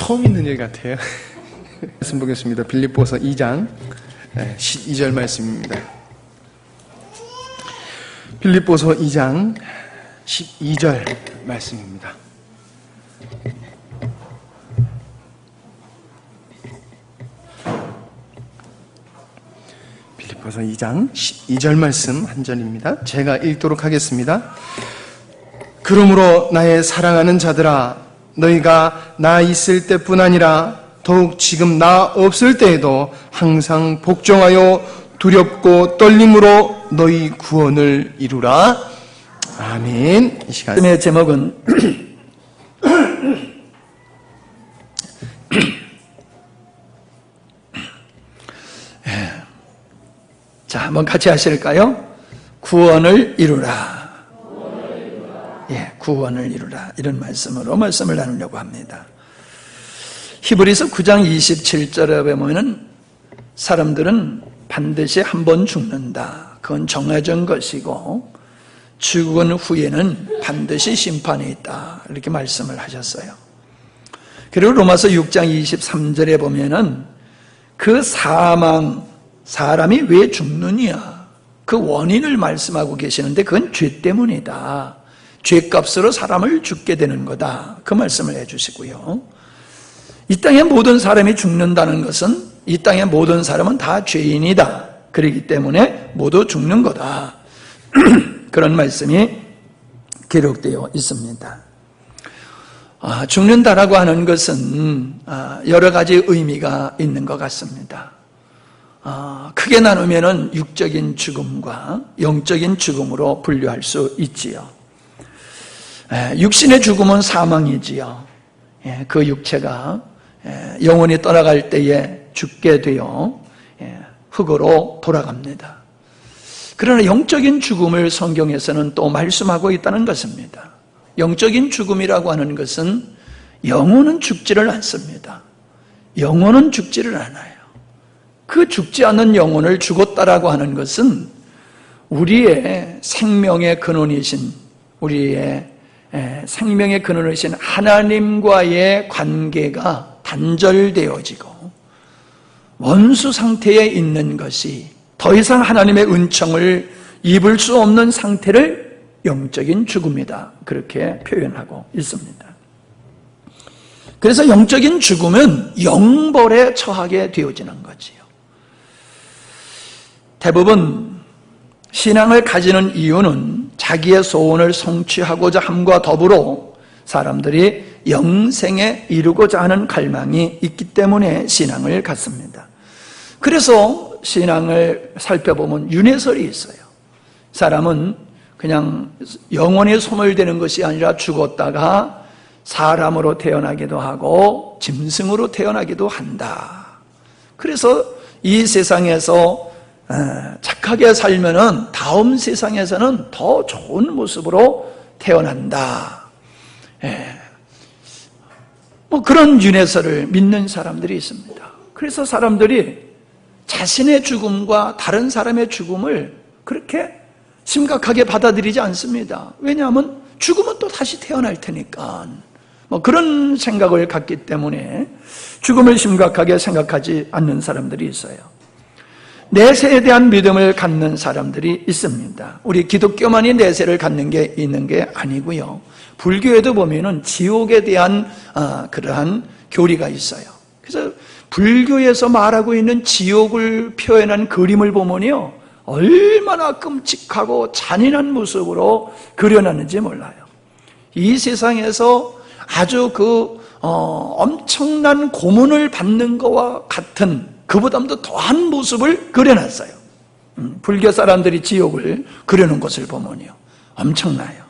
처음 있는 일 같아요. 말씀 보겠습니다. 빌립보서 2장 12절 말씀입니다. 빌립보서 2장 12절 말씀입니다. 빌립보서 2장 12절 말씀 한 절입니다. 제가 읽도록 하겠습니다. 그러므로 나의 사랑하는 자들아, 너희가 나 있을 때뿐 아니라 더욱 지금 나 없을 때에도 항상 복종하여 두렵고 떨림으로 너희 구원을 이루라. 아멘. 이 시간의 제목은 자, 한번 같이 하실까요? 구원을 이루라. 예, 구원을 이루라. 이런 말씀을 나누려고 합니다. 히브리서 9장 27절에 보면은 사람들은 반드시 한 번 죽는다. 그건 정해진 것이고 죽은 후에는 반드시 심판이 있다. 이렇게 말씀을 하셨어요. 그리고 로마서 6장 23절에 보면은 그 사람이 왜 죽느냐, 그 원인을 말씀하고 계시는데 그건 죄 때문이다. 죄값으로 사람을 죽게 되는 거다. 그 말씀을 해주시고요. 이 땅의 모든 사람이 죽는다는 것은 이 땅의 모든 사람은 다 죄인이다. 그렇기 때문에 모두 죽는 거다. 그런 말씀이 기록되어 있습니다. 죽는다라고 하는 것은 여러 가지 의미가 있는 것 같습니다. 크게 나누면은 육적인 죽음과 영적인 죽음으로 분류할 수 있지요. 육신의 죽음은 사망이지요. 그 육체가 영원히 떠나갈 때에 죽게 되어 흙으로 돌아갑니다. 그러나 영적인 죽음을 성경에서는 또 말씀하고 있다는 것입니다. 영적인 죽음이라고 하는 것은 영혼은 죽지를 않습니다. 영혼은 죽지를 않아요. 그 죽지 않는 영혼을 죽었다라고 하는 것은 우리의 생명의 근원이신 하나님과의 관계가 단절되어지고 원수 상태에 있는 것이 더 이상 하나님의 은총을 입을 수 없는 상태를 영적인 죽음이다. 그렇게 표현하고 있습니다. 그래서 영적인 죽음은 영벌에 처하게 되어지는 거지요. 대부분 신앙을 가지는 이유는 자기의 소원을 성취하고자 함과 더불어 사람들이 영생에 이루고자 하는 갈망이 있기 때문에 신앙을 갖습니다. 그래서 신앙을 살펴보면 윤회설이 있어요. 사람은 그냥 영원히 소멸되는 것이 아니라 죽었다가 사람으로 태어나기도 하고 짐승으로 태어나기도 한다. 그래서 이 세상에서 착하게 살면은 다음 세상에서는 더 좋은 모습으로 태어난다. 그런 윤회설을 믿는 사람들이 있습니다. 그래서 사람들이 자신의 죽음과 다른 사람의 죽음을 그렇게 심각하게 받아들이지 않습니다. 왜냐하면 죽으면 또 다시 태어날 테니까. 그런 생각을 갖기 때문에 죽음을 심각하게 생각하지 않는 사람들이 있어요. 내세에 대한 믿음을 갖는 사람들이 있습니다. 우리 기독교만이 내세를 갖는 게 있는 게 아니고요. 불교에도 보면은 지옥에 대한 그러한 교리가 있어요. 그래서 불교에서 말하고 있는 지옥을 표현한 그림을 보면요, 얼마나 끔찍하고 잔인한 모습으로 그려놨는지 몰라요. 이 세상에서 아주 엄청난 고문을 받는 것과 같은, 그보다도 더한 모습을 그려놨어요. 불교 사람들이 지옥을 그려놓은 것을 보면요, 엄청나요.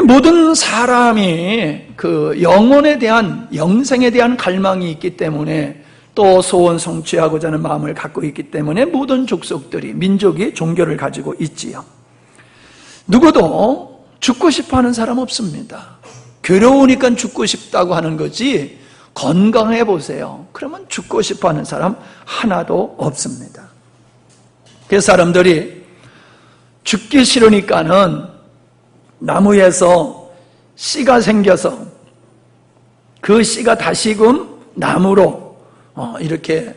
모든 사람이 그 영혼에 대한, 영생에 대한 갈망이 있기 때문에, 또 소원 성취하고자 하는 마음을 갖고 있기 때문에 모든 족속들이, 민족이 종교를 가지고 있지요. 누구도 죽고 싶어 하는 사람 없습니다. 괴로우니까 죽고 싶다고 하는 거지, 건강해 보세요. 그러면 죽고 싶어 하는 사람 하나도 없습니다. 그래서 사람들이 죽기 싫으니까는 나무에서 씨가 생겨서 그 씨가 다시금 나무로 이렇게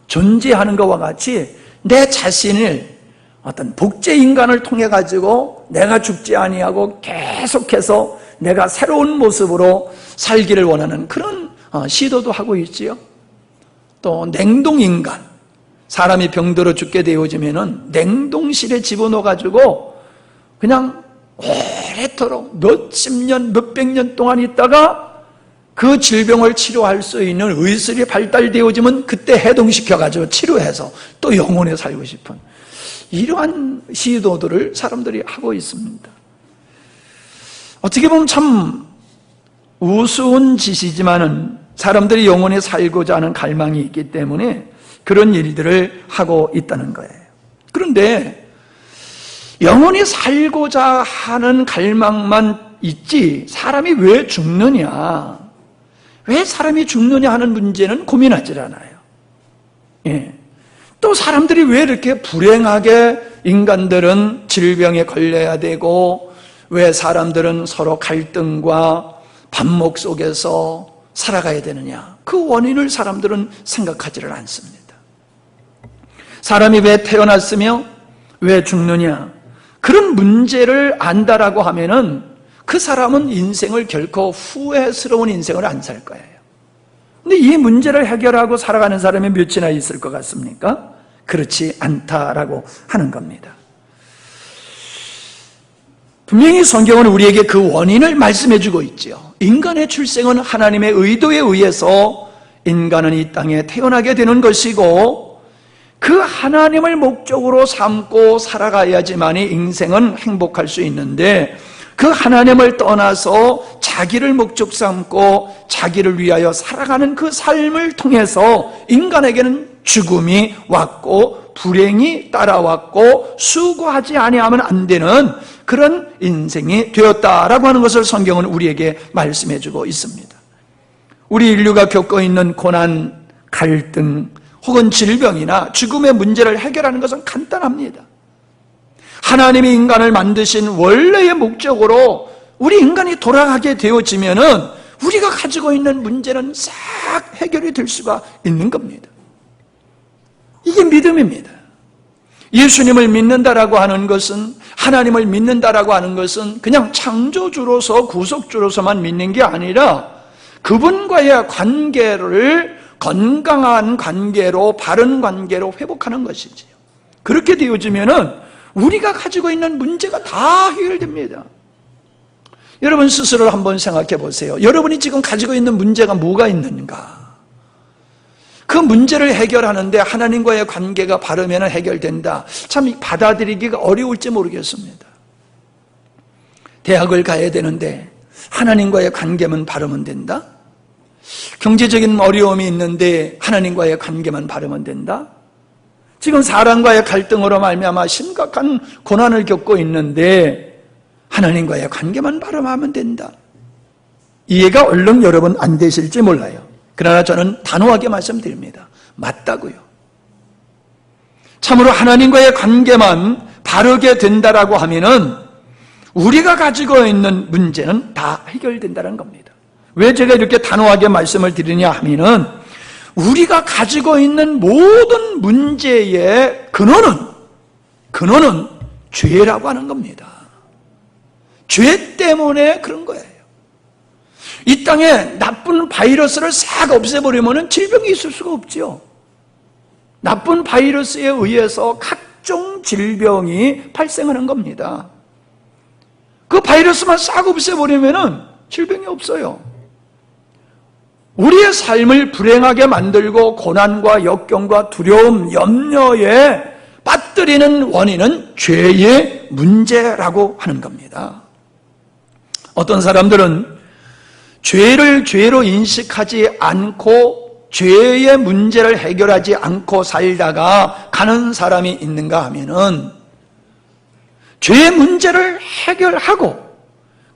존재하는 것과 같이 내 자신을 어떤 복제 인간을 통해 가지고 내가 죽지 아니하고 계속해서 내가 새로운 모습으로 살기를 원하는 그런 시도도 하고 있지요. 또 냉동 인간, 사람이 병들어 죽게 되어지면은 냉동실에 집어넣어 가지고 그냥 오래도록 몇십 년, 몇백 년 동안 있다가 그 질병을 치료할 수 있는 의술이 발달되어지면 그때 해동시켜가지고 치료해서 또 영원히 살고 싶은 이러한 시도들을 사람들이 하고 있습니다. 어떻게 보면 참 우스운 짓이지만은 사람들이 영원히 살고자 하는 갈망이 있기 때문에 그런 일들을 하고 있다는 거예요. 그런데 영원히 살고자 하는 갈망만 있지 사람이 왜 죽느냐, 왜 사람이 죽느냐 하는 문제는 고민하지 않아요. 예. 또 사람들이 왜 이렇게 불행하게 인간들은 질병에 걸려야 되고 왜 사람들은 서로 갈등과 반목 속에서 살아가야 되느냐, 그 원인을 사람들은 생각하지를 않습니다. 사람이 왜 태어났으며 왜 죽느냐, 그런 문제를 안다라고 하면은 그 사람은 인생을 결코 후회스러운 인생을 안 살 거예요. 근데 이 문제를 해결하고 살아가는 사람이 몇이나 있을 것 같습니까? 그렇지 않다라고 하는 겁니다. 분명히 성경은 우리에게 그 원인을 말씀해 주고 있죠. 인간의 출생은 하나님의 의도에 의해서 인간은 이 땅에 태어나게 되는 것이고 그 하나님을 목적으로 삼고 살아가야지만이 인생은 행복할 수 있는데 그 하나님을 떠나서 자기를 목적 삼고 자기를 위하여 살아가는 그 삶을 통해서 인간에게는 죽음이 왔고 불행이 따라왔고 수고하지 아니하면 안 되는 그런 인생이 되었다라고 하는 것을 성경은 우리에게 말씀해 주고 있습니다. 우리 인류가 겪고 있는 고난, 갈등 혹은 질병이나 죽음의 문제를 해결하는 것은 간단합니다. 하나님이 인간을 만드신 원래의 목적으로 우리 인간이 돌아가게 되어지면은 우리가 가지고 있는 문제는 싹 해결이 될 수가 있는 겁니다. 이게 믿음입니다. 예수님을 믿는다라고 하는 것은, 하나님을 믿는다라고 하는 것은 그냥 창조주로서 구속주로서만 믿는 게 아니라 그분과의 관계를 건강한 관계로, 바른 관계로 회복하는 것이지요. 그렇게 되어지면은 우리가 가지고 있는 문제가 다 해결됩니다. 여러분 스스로를 한번 생각해 보세요. 여러분이 지금 가지고 있는 문제가 뭐가 있는가? 그 문제를 해결하는데 하나님과의 관계가 바르면 해결된다. 참 받아들이기가 어려울지 모르겠습니다. 대학을 가야 되는데 하나님과의 관계만 바르면 된다? 경제적인 어려움이 있는데 하나님과의 관계만 바르면 된다? 지금 사람과의 갈등으로 말미암아 심각한 고난을 겪고 있는데 하나님과의 관계만 바르면 된다. 이해가 얼른 여러분 안 되실지 몰라요. 그러나 저는 단호하게 말씀드립니다. 맞다고요. 참으로 하나님과의 관계만 바르게 된다라고 하면은 우리가 가지고 있는 문제는 다 해결된다는 겁니다. 왜 제가 이렇게 단호하게 말씀을 드리냐 하면은 우리가 가지고 있는 모든 문제의 근원은 죄라고 하는 겁니다. 죄 때문에 그런 거예요. 이 땅에 나쁜 바이러스를 싹 없애버리면 질병이 있을 수가 없지요. 나쁜 바이러스에 의해서 각종 질병이 발생하는 겁니다. 그 바이러스만 싹 없애버리면 질병이 없어요. 우리의 삶을 불행하게 만들고 고난과 역경과 두려움, 염려에 빠뜨리는 원인은 죄의 문제라고 하는 겁니다. 어떤 사람들은 죄를 죄로 인식하지 않고 죄의 문제를 해결하지 않고 살다가 가는 사람이 있는가 하면은 죄의 문제를 해결하고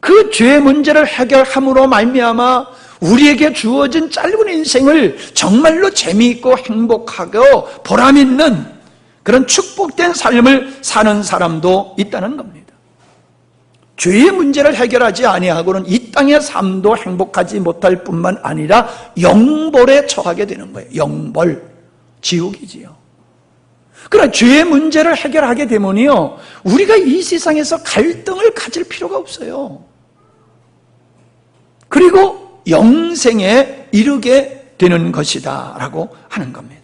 그 죄의 문제를 해결함으로 말미암아 우리에게 주어진 짧은 인생을 정말로 재미있고 행복하고 보람있는 그런 축복된 삶을 사는 사람도 있다는 겁니다. 죄의 문제를 해결하지 아니하고는 이 땅의 삶도 행복하지 못할 뿐만 아니라 영벌에 처하게 되는 거예요. 영벌, 지옥이지요. 그러나 죄의 문제를 해결하게 되면요, 우리가 이 세상에서 갈등을 가질 필요가 없어요. 그리고 영생에 이르게 되는 것이다 라고 하는 겁니다.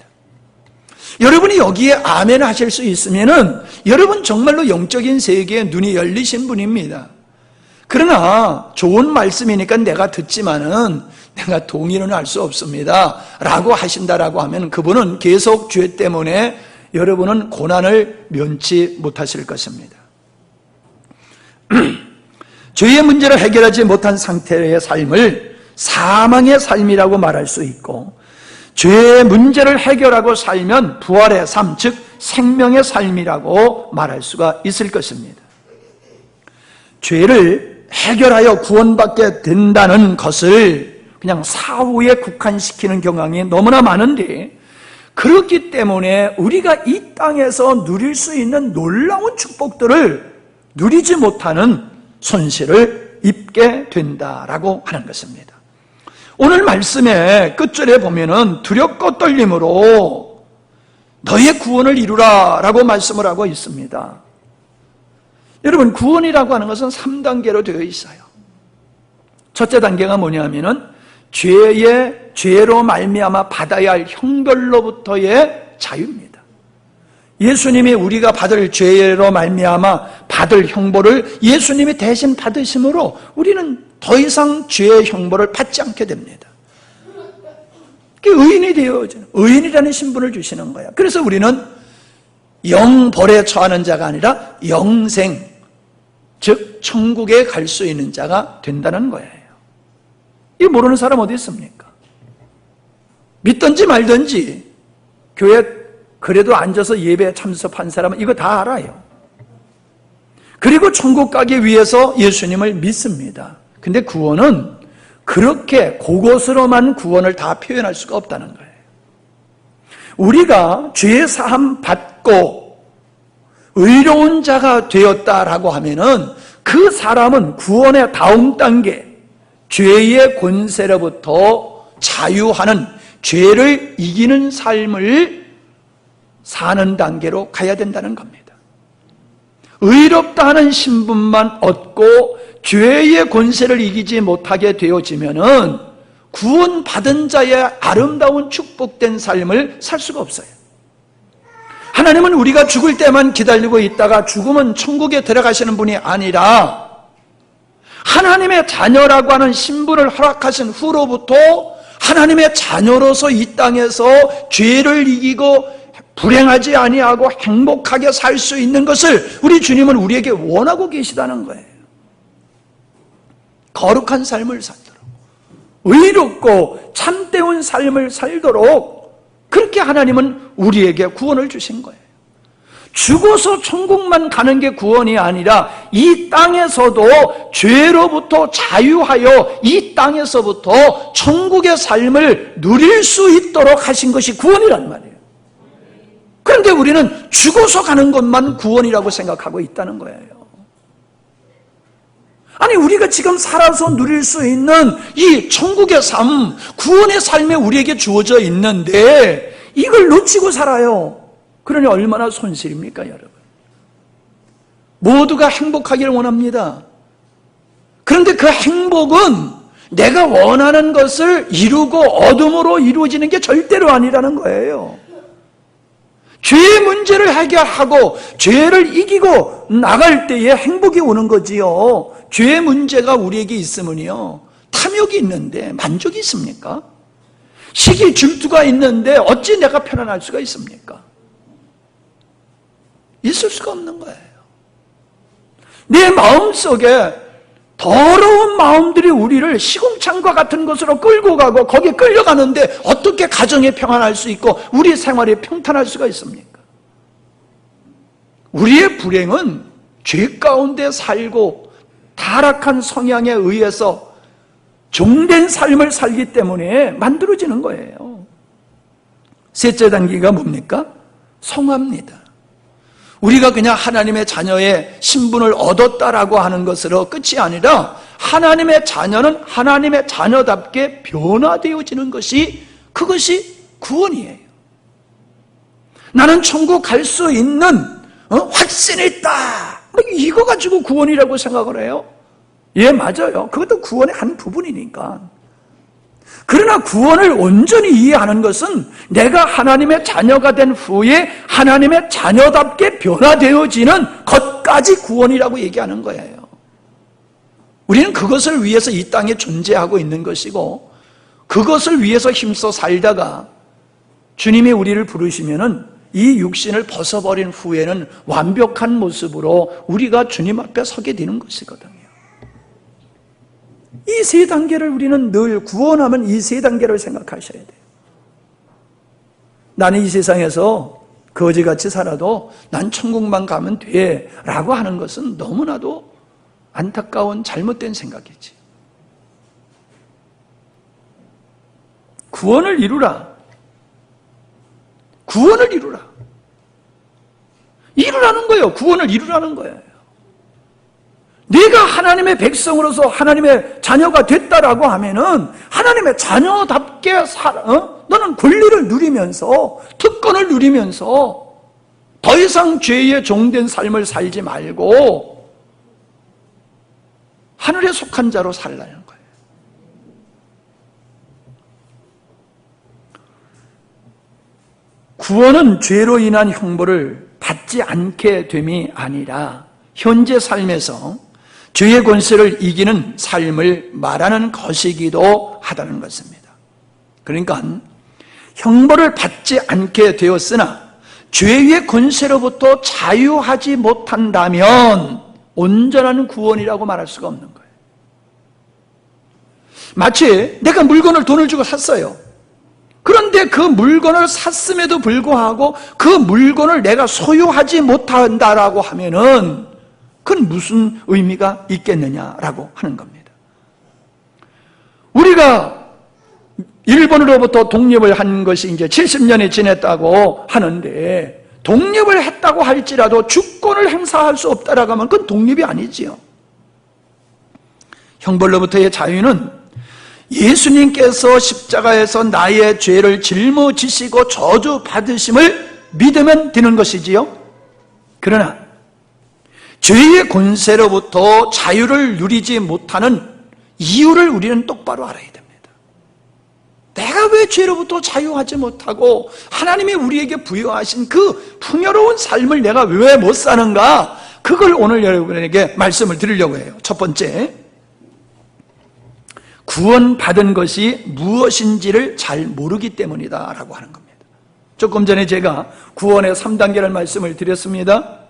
여러분이 여기에 아멘 하실 수 있으면은 여러분 정말로 영적인 세계에 눈이 열리신 분입니다. 그러나 좋은 말씀이니까 내가 듣지만은 내가 동의는 할 수 없습니다 라고 하신다라고 하면 그분은 계속 죄 때문에 여러분은 고난을 면치 못하실 것입니다. 죄의 문제를 해결하지 못한 상태의 삶을 사망의 삶이라고 말할 수 있고, 죄의 문제를 해결하고 살면 부활의 삶, 즉 생명의 삶이라고 말할 수가 있을 것입니다. 죄를 해결하여 구원받게 된다는 것을 그냥 사후에 국한시키는 경향이 너무나 많은데, 그렇기 때문에 우리가 이 땅에서 누릴 수 있는 놀라운 축복들을 누리지 못하는 손실을 입게 된다라고 하는 것입니다. 오늘 말씀의 끝절에 보면은 두렵고 떨림으로 너의 구원을 이루라 라고 말씀을 하고 있습니다. 여러분, 구원이라고 하는 것은 3단계로 되어 있어요. 첫째 단계가 뭐냐면은 죄로 말미암아 받아야 할 형벌로부터의 자유입니다. 예수님이 우리가 받을 죄로 말미암아 받을 형벌을 예수님이 대신 받으심으로 우리는 더 이상 죄의 형벌을 받지 않게 됩니다. 의인이 되어져, 의인이라는 신분을 주시는 거야. 그래서 우리는 영벌에 처하는 자가 아니라 영생, 즉 천국에 갈 수 있는 자가 된다는 거예요. 이거 모르는 사람 어디 있습니까? 믿든지 말든지 교회 그래도 앉아서 예배에 참석한 사람은 이거 다 알아요. 그리고 천국 가기 위해서 예수님을 믿습니다. 근데 구원은 그렇게 그것으로만 구원을 다 표현할 수가 없다는 거예요. 우리가 죄 사함 받고 의로운 자가 되었다라고 하면은 그 사람은 구원의 다음 단계, 죄의 권세로부터 자유하는, 죄를 이기는 삶을 사는 단계로 가야 된다는 겁니다. 의롭다 하는 신분만 얻고 죄의 권세를 이기지 못하게 되어지면은 구원받은 자의 아름다운 축복된 삶을 살 수가 없어요. 하나님은 우리가 죽을 때만 기다리고 있다가 죽으면 천국에 들어가시는 분이 아니라 하나님의 자녀라고 하는 신분을 허락하신 후로부터 하나님의 자녀로서 이 땅에서 죄를 이기고 불행하지 아니하고 행복하게 살 수 있는 것을 우리 주님은 우리에게 원하고 계시다는 거예요. 거룩한 삶을 살도록, 의롭고 참되운 삶을 살도록 그렇게 하나님은 우리에게 구원을 주신 거예요. 죽어서 천국만 가는 게 구원이 아니라 이 땅에서도 죄로부터 자유하여 이 땅에서부터 천국의 삶을 누릴 수 있도록 하신 것이 구원이란 말이에요. 그런데 우리는 죽어서 가는 것만 구원이라고 생각하고 있다는 거예요. 아니, 우리가 지금 살아서 누릴 수 있는 이 천국의 삶, 구원의 삶이 우리에게 주어져 있는데 이걸 놓치고 살아요. 그러니 얼마나 손실입니까, 여러분? 모두가 행복하기를 원합니다. 그런데 그 행복은 내가 원하는 것을 이루고 얻음으로 이루어지는 게 절대로 아니라는 거예요. 죄의 문제를 해결하고 죄를 이기고 나갈 때에 행복이 오는 거지요. 죄의 문제가 우리에게 있으면요, 탐욕이 있는데 만족이 있습니까? 시기 질투가 있는데 어찌 내가 편안할 수가 있습니까? 있을 수가 없는 거예요. 내 마음속에 더러운 마음들이 우리를 시궁창과 같은 곳으로 끌고 가고 거기에 끌려가는데 어떻게 가정에 평안할 수 있고 우리 생활이 평탄할 수가 있습니까? 우리의 불행은 죄 가운데 살고 타락한 성향에 의해서 종된 삶을 살기 때문에 만들어지는 거예요. 셋째 단계가 뭡니까? 성화입니다. 우리가 그냥 하나님의 자녀의 신분을 얻었다라고 하는 것으로 끝이 아니라 하나님의 자녀는 하나님의 자녀답게 변화되어지는 것이, 그것이 구원이에요. 나는 천국 갈 수 있는 확신이 있다, 이거 가지고 구원이라고 생각을 해요? 예, 맞아요. 그것도 구원의 한 부분이니까. 그러나 구원을 온전히 이해하는 것은 내가 하나님의 자녀가 된 후에 하나님의 자녀답게 변화되어지는 것까지 구원이라고 얘기하는 거예요. 우리는 그것을 위해서 이 땅에 존재하고 있는 것이고, 그것을 위해서 힘써 살다가 주님이 우리를 부르시면은 이 육신을 벗어버린 후에는 완벽한 모습으로 우리가 주님 앞에 서게 되는 것이거든요. 이 세 단계를 우리는 늘, 구원하면 이 세 단계를 생각하셔야 돼요. 나는 이 세상에서 거지같이 살아도 난 천국만 가면 돼 라고 하는 것은 너무나도 안타까운 잘못된 생각이지. 구원을 이루라. 구원을 이루라. 이루라는 거예요. 구원을 이루라는 거예요. 네가 하나님의 백성으로서 하나님의 자녀가 됐다라고 하면은 하나님의 자녀답게 너는 권리를 누리면서, 특권을 누리면서 더 이상 죄의 종된 삶을 살지 말고 하늘에 속한 자로 살라는 거예요. 구원은 죄로 인한 형벌을 받지 않게 됨이 아니라 현재 삶에서 죄의 권세를 이기는 삶을 말하는 것이기도 하다는 것입니다. 그러니까 형벌을 받지 않게 되었으나 죄의 권세로부터 자유하지 못한다면 온전한 구원이라고 말할 수가 없는 거예요. 마치 내가 물건을 돈을 주고 샀어요. 그런데 그 물건을 샀음에도 불구하고 그 물건을 내가 소유하지 못한다라고 하면은 그건 무슨 의미가 있겠느냐라고 하는 겁니다. 우리가 일본으로부터 독립을 한 것이 이제 70년이 지났다고 하는데, 독립을 했다고 할지라도 주권을 행사할 수 없다라고 하면 그건 독립이 아니지요. 형벌로부터의 자유는 예수님께서 십자가에서 나의 죄를 짊어지시고 저주 받으심을 믿으면 되는 것이지요. 그러나 죄의 권세로부터 자유를 누리지 못하는 이유를 우리는 똑바로 알아야 됩니다. 내가 왜 죄로부터 자유하지 못하고 하나님이 우리에게 부여하신 그 풍요로운 삶을 내가 왜 못 사는가? 그걸 오늘 여러분에게 말씀을 드리려고 해요. 첫 번째, 구원받은 것이 무엇인지를 잘 모르기 때문이다 라고 하는 겁니다. 조금 전에 제가 구원의 3단계를 말씀을 드렸습니다.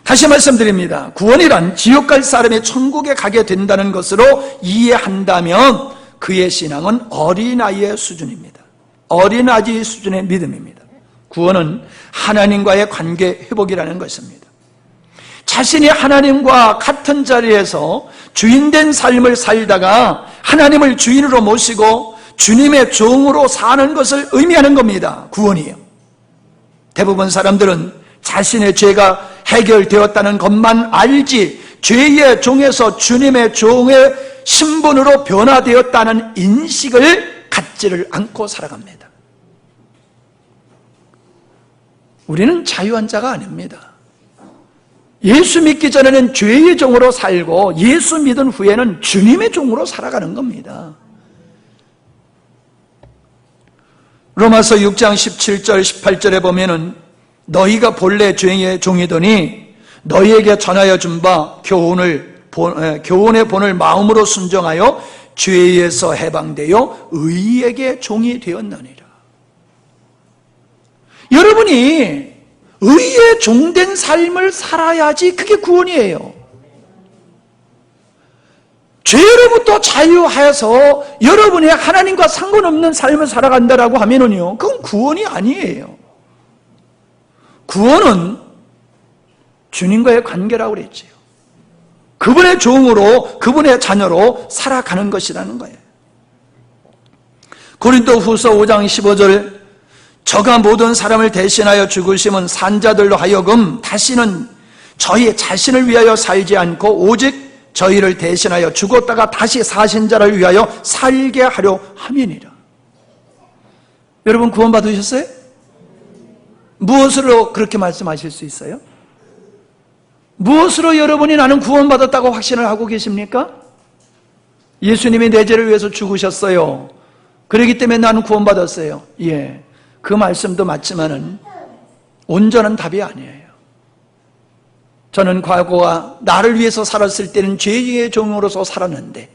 다시 말씀드립니다. 구원이란 지옥 갈 사람이 천국에 가게 된다는 것으로 이해한다면 그의 신앙은 어린아이의 수준입니다. 어린아이 수준의 믿음입니다. 구원은 하나님과의 관계 회복이라는 것입니다. 자신이 하나님과 같은 자리에서 주인된 삶을 살다가 하나님을 주인으로 모시고 주님의 종으로 사는 것을 의미하는 겁니다. 구원이에요. 대부분 사람들은 자신의 죄가 해결되었다는 것만 알지 죄의 종에서 주님의 종의 신분으로 변화되었다는 인식을 갖지를 않고 살아갑니다. 우리는 자유한 자가 아닙니다. 예수 믿기 전에는 죄의 종으로 살고 예수 믿은 후에는 주님의 종으로 살아가는 겁니다. 로마서 6장 17절 18절에 보면은 너희가 본래 죄의 종이더니 너희에게 전하여 준 바 교훈의 본을 마음으로 순종하여 죄에서 해방되어 의에게 종이 되었느니라. 여러분이 의에 종된 삶을 살아야지 그게 구원이에요. 죄로부터 자유하여서 여러분이 하나님과 상관없는 삶을 살아간다라고 하면은요, 그건 구원이 아니에요. 구원은 주님과의 관계라고 그랬지요. 그분의 종으로, 그분의 자녀로 살아가는 것이라는 거예요. 고린도 후서 5장 15절, 저가 모든 사람을 대신하여 죽으심은 산자들로 하여금 다시는 저희 자신을 위하여 살지 않고 오직 저희를 대신하여 죽었다가 다시 사신 자를 위하여 살게 하려 함이니라. 여러분 구원받으셨어요? 무엇으로 그렇게 말씀하실 수 있어요? 무엇으로 여러분이 나는 구원받았다고 확신을 하고 계십니까? 예수님이 내 죄를 위해서 죽으셨어요. 그렇기 때문에 나는 구원받았어요. 예, 그 말씀도 맞지만은 온전한 답이 아니에요. 저는 과거와 나를 위해서 살았을 때는 죄의 종으로서 살았는데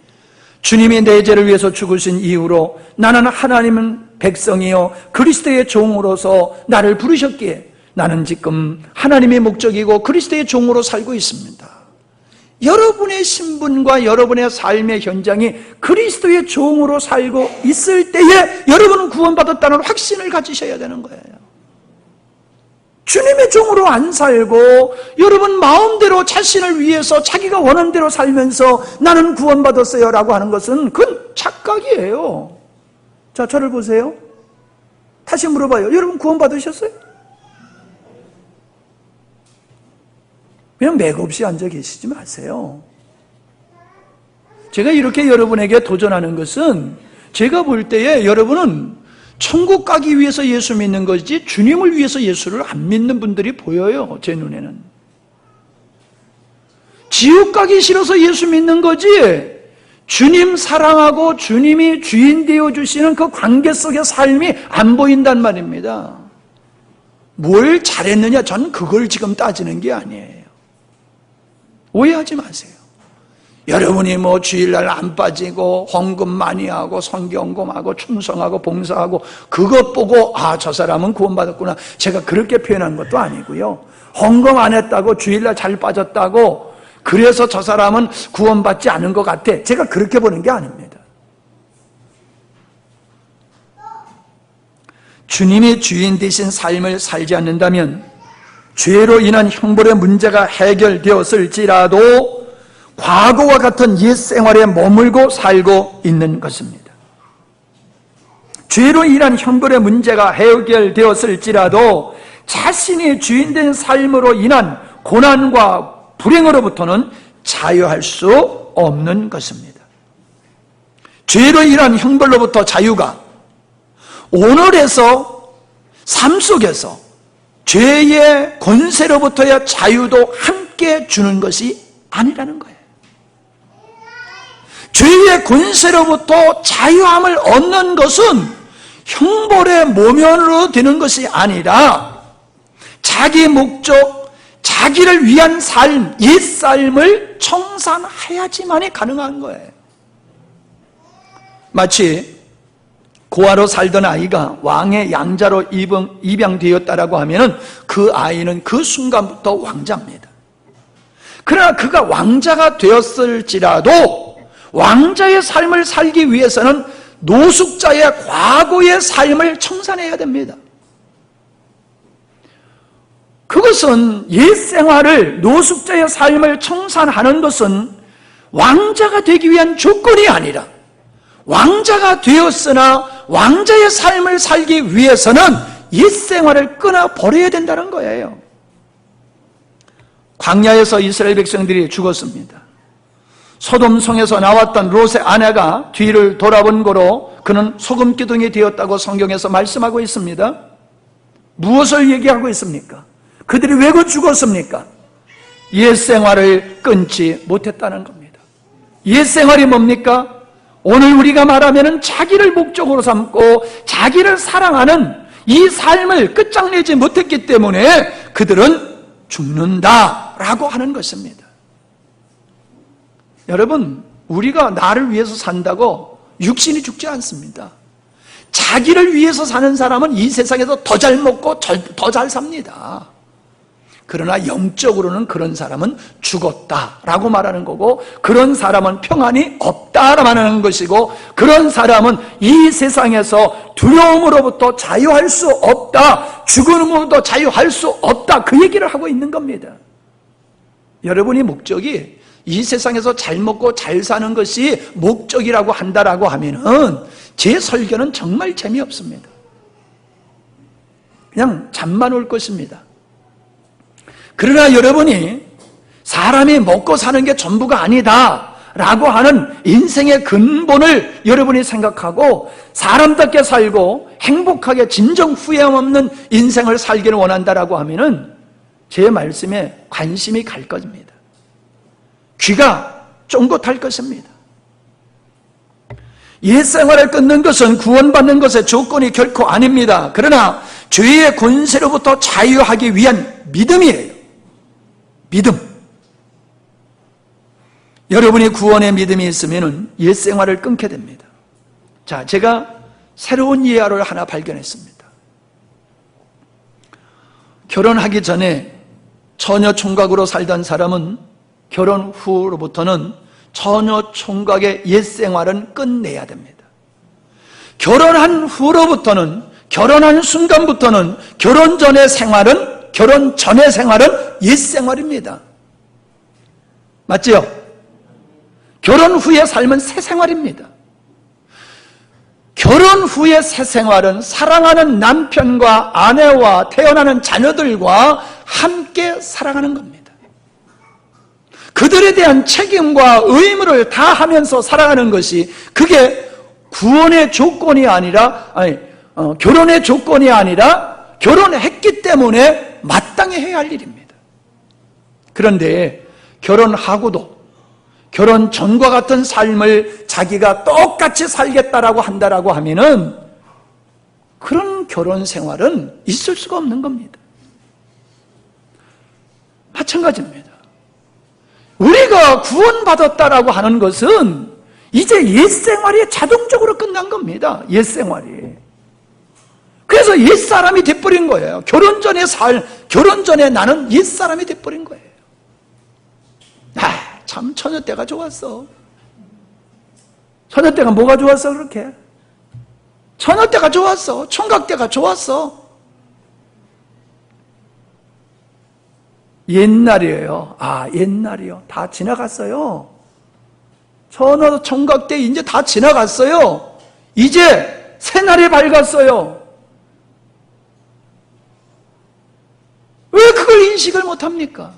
주님이 내 죄를 위해서 죽으신 이후로 나는 하나님은 백성이요 그리스도의 종으로서 나를 부르셨기에 나는 지금 하나님의 목적이고 그리스도의 종으로 살고 있습니다. 여러분의 신분과 여러분의 삶의 현장이 그리스도의 종으로 살고 있을 때에 여러분은 구원받았다는 확신을 가지셔야 되는 거예요. 주님의 종으로 안 살고 여러분 마음대로 자신을 위해서 자기가 원하는 대로 살면서 나는 구원받았어요 라고 하는 것은 그건 착각이에요. 자, 저를 보세요. 다시 물어봐요. 여러분 구원받으셨어요? 그냥 맥없이 앉아 계시지 마세요. 제가 이렇게 여러분에게 도전하는 것은 제가 볼 때에 여러분은 천국 가기 위해서 예수 믿는 것이지 주님을 위해서 예수를 안 믿는 분들이 보여요. 제 눈에는. 지옥 가기 싫어서 예수 믿는 거지 주님 사랑하고 주님이 주인 되어주시는 그 관계 속의 삶이 안 보인단 말입니다. 뭘 잘했느냐, 전 그걸 지금 따지는 게 아니에요. 오해하지 마세요. 여러분이 뭐 주일날 안 빠지고 헌금 많이 하고 성경공하고 충성하고 봉사하고 그것 보고 아, 저 사람은 구원받았구나, 제가 그렇게 표현한 것도 아니고요. 헌금 안 했다고 주일날 잘 빠졌다고 그래서 저 사람은 구원받지 않은 것 같아, 제가 그렇게 보는 게 아닙니다. 주님이 주인 되신 삶을 살지 않는다면 죄로 인한 형벌의 문제가 해결되었을지라도 과거와 같은 옛 생활에 머물고 살고 있는 것입니다. 죄로 인한 형벌의 문제가 해결되었을지라도 자신이 주인된 삶으로 인한 고난과 불행으로부터는 자유할 수 없는 것입니다. 죄로 인한 형벌로부터 자유가 오늘에서 삶 속에서 죄의 권세로부터의 자유도 함께 주는 것이 아니라는 거예요. 죄의 권세로부터 자유함을 얻는 것은 형벌의 모면으로 되는 것이 아니라 자기 목적, 자기를 위한 삶, 옛 삶을 청산해야지만이 가능한 거예요. 마치 고아로 살던 아이가 왕의 양자로 입양되었다라고 하면 그 아이는 그 순간부터 왕자입니다. 그러나 그가 왕자가 되었을지라도 왕자의 삶을 살기 위해서는 노숙자의 과거의 삶을 청산해야 됩니다. 그것은 옛 생활을, 노숙자의 삶을 청산하는 것은 왕자가 되기 위한 조건이 아니라 왕자가 되었으나 왕자의 삶을 살기 위해서는 옛 생활을 끊어버려야 된다는 거예요. 광야에서 이스라엘 백성들이 죽었습니다. 소돔성에서 나왔던 롯의 아내가 뒤를 돌아본 거로 그는 소금기둥이 되었다고 성경에서 말씀하고 있습니다. 무엇을 얘기하고 있습니까? 그들이 왜 죽었습니까? 옛 생활을 끊지 못했다는 겁니다. 옛 생활이 뭡니까? 오늘 우리가 말하면 자기를 목적으로 삼고 자기를 사랑하는 이 삶을 끝장내지 못했기 때문에 그들은 죽는다라고 하는 것입니다. 여러분, 우리가 나를 위해서 산다고 육신이 죽지 않습니다. 자기를 위해서 사는 사람은 이 세상에서 더 잘 먹고 더 잘 삽니다. 그러나 영적으로는 그런 사람은 죽었다라고 말하는 거고, 그런 사람은 평안이 없다라고 말하는 것이고, 그런 사람은 이 세상에서 두려움으로부터 자유할 수 없다, 죽음으로부터 자유할 수 없다, 그 얘기를 하고 있는 겁니다. 여러분이 목적이 이 세상에서 잘 먹고 잘 사는 것이 목적이라고 한다라고 하면은 제 설교는 정말 재미없습니다. 그냥 잠만 올 것입니다. 그러나 여러분이 사람이 먹고 사는 게 전부가 아니다 라고 하는 인생의 근본을 여러분이 생각하고 사람답게 살고 행복하게 진정 후회함 없는 인생을 살기를 원한다라고 하면은 제 말씀에 관심이 갈 것입니다. 귀가 쫑긋할 것입니다. 옛생활을 끊는 것은 구원받는 것의 조건이 결코 아닙니다. 그러나 죄의 권세로부터 자유하기 위한 믿음이에요. 믿음. 여러분이 구원의 믿음이 있으면 옛생활을 끊게 됩니다. 자, 제가 새로운 예화를 하나 발견했습니다. 결혼하기 전에 처녀 총각으로 살던 사람은 결혼 후로부터는 처녀 총각의 옛생활은 끝내야 됩니다. 결혼한 후로부터는, 결혼한 순간부터는 결혼 전의 생활은 옛생활입니다. 맞지요? 결혼 후의 삶은 새 생활입니다. 결혼 후의 새 생활은 사랑하는 남편과 아내와 태어나는 자녀들과 함께 살아가는 겁니다. 그들에 대한 책임과 의무를 다하면서 살아가는 것이, 그게 구원의 조건이 아니라, 결혼의 조건이 아니라 결혼했기 때문에 마땅히 해야 할 일입니다. 그런데 결혼하고도 결혼 전과 같은 삶을 자기가 똑같이 살겠다라고 한다라고 하면은 그런 결혼 생활은 있을 수가 없는 겁니다. 마찬가지입니다. 우리가 구원받았다라고 하는 것은 이제 옛생활이 자동적으로 끝난 겁니다. 옛생활이. 그래서 옛사람이 돼버린 거예요. 결혼 전에 나는 옛사람이 돼버린 거예요. 참 처녀 때가 좋았어. 처녀 때가 뭐가 좋았어 그렇게? 처녀 때가 좋았어. 총각 때가 좋았어. 옛날이에요. 옛날이요. 다 지나갔어요. 처녀 총각 때 이제 다 지나갔어요. 이제 새날이 밝았어요. 왜 그걸 인식을 못합니까?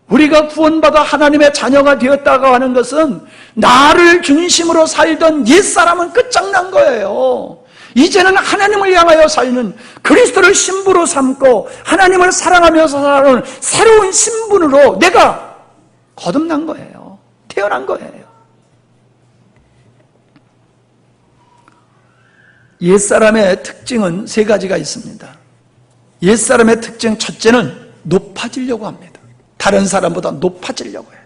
우리가 구원받아 하나님의 자녀가 되었다고 하는 것은 나를 중심으로 살던 옛사람은 끝장난 거예요. 이제는 하나님을 향하여 살는, 그리스도를 신부로 삼고 하나님을 사랑하면서 살아가는 새로운 신분으로 내가 거듭난 거예요. 태어난 거예요. 옛사람의 특징은 세 가지가 있습니다. 옛사람의 특징 첫째는 높아지려고 합니다. 다른 사람보다 높아지려고 해요.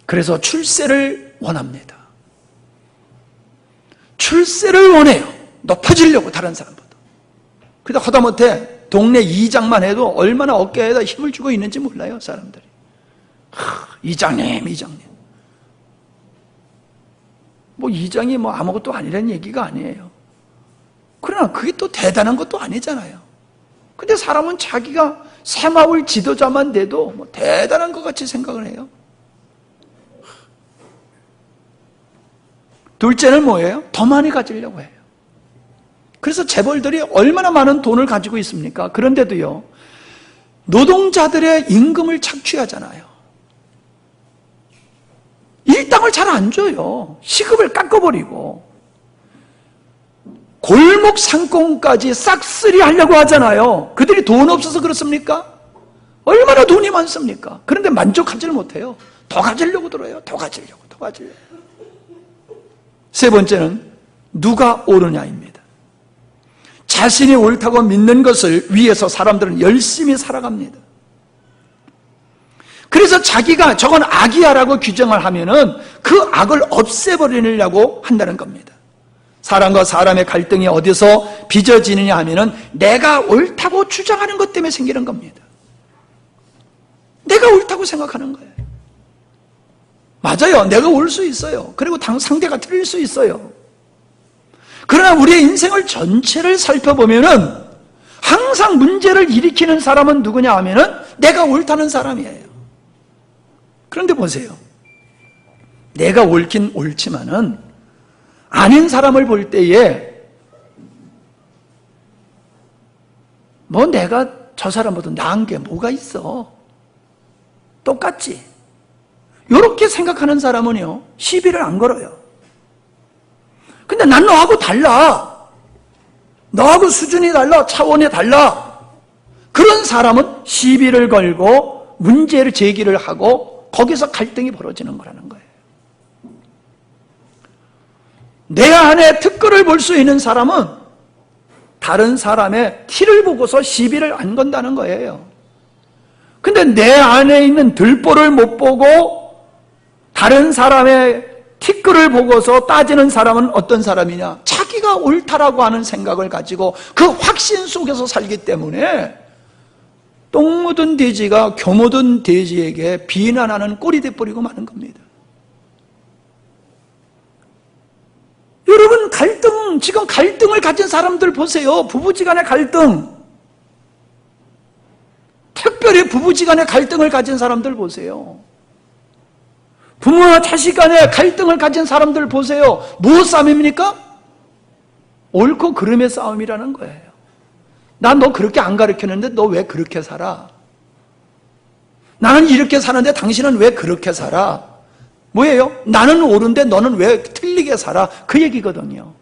그래서 출세를 원합니다. 출세를 원해요. 높아지려고, 다른 사람보다. 근데 하다못해 동네 이장만 해도 얼마나 어깨에다 힘을 주고 있는지 몰라요, 사람들이. 이장님. 이장이 아무것도 아니라는 얘기가 아니에요. 그러나 그게 또 대단한 것도 아니잖아요. 근데 사람은 자기가 새마을 지도자만 돼도 대단한 것 같이 생각을 해요. 둘째는 뭐예요? 더 많이 가지려고 해요. 그래서 재벌들이 얼마나 많은 돈을 가지고 있습니까? 그런데도요, 노동자들의 임금을 착취하잖아요. 일당을 잘 안 줘요. 시급을 깎아버리고 골목 상권까지 싹쓸이 하려고 하잖아요. 그들이 돈 없어서 그렇습니까? 얼마나 돈이 많습니까? 그런데 만족하지를 못해요. 더 가지려고 들어요. 더 가지려고. 세 번째는 누가 옳으냐입니다. 자신이 옳다고 믿는 것을 위해서 사람들은 열심히 살아갑니다. 그래서 자기가 저건 악이야라고 규정을 하면은 그 악을 없애버리려고 한다는 겁니다. 사람과 사람의 갈등이 어디서 빚어지느냐 하면은 내가 옳다고 주장하는 것 때문에 생기는 겁니다. 내가 옳다고 생각하는 거예요. 맞아요. 내가 옳을 수 있어요. 그리고 상대가 틀릴 수 있어요. 그러나 우리의 인생을 전체를 살펴보면은 항상 문제를 일으키는 사람은 누구냐 하면은 내가 옳다는 사람이에요. 그런데 보세요. 내가 옳긴 옳지만은 아닌 사람을 볼 때에 뭐 내가 저 사람보다 나은 게 뭐가 있어? 똑같지. 이렇게 생각하는 사람은요, 시비를 안 걸어요. 근데 난 너하고 달라. 너하고 수준이 달라. 차원이 달라. 그런 사람은 시비를 걸고 문제를 제기를 하고 거기서 갈등이 벌어지는 거라는 거예요. 내 안에 특권을 볼 수 있는 사람은 다른 사람의 티를 보고서 시비를 안 건다는 거예요. 근데 내 안에 있는 들보를 못 보고 다른 사람의 티끌을 보고서 따지는 사람은 어떤 사람이냐? 자기가 옳다라고 하는 생각을 가지고 그 확신 속에서 살기 때문에 똥 묻은 돼지가 교 묻은 돼지에게 비난하는 꼴이 돼버리고 마는 겁니다. 여러분, 지금 갈등을 가진 사람들 보세요. 부부지간의 갈등. 특별히 부부지간의 갈등을 가진 사람들 보세요. 부모와 자식 간의 갈등을 가진 사람들 보세요. 무엇 싸움입니까? 옳고 그름의 싸움이라는 거예요. 난 너 그렇게 안 가르쳤는데 너 왜 그렇게 살아? 나는 이렇게 사는데 당신은 왜 그렇게 살아? 뭐예요? 나는 옳은데 너는 왜 틀리게 살아? 그 얘기거든요.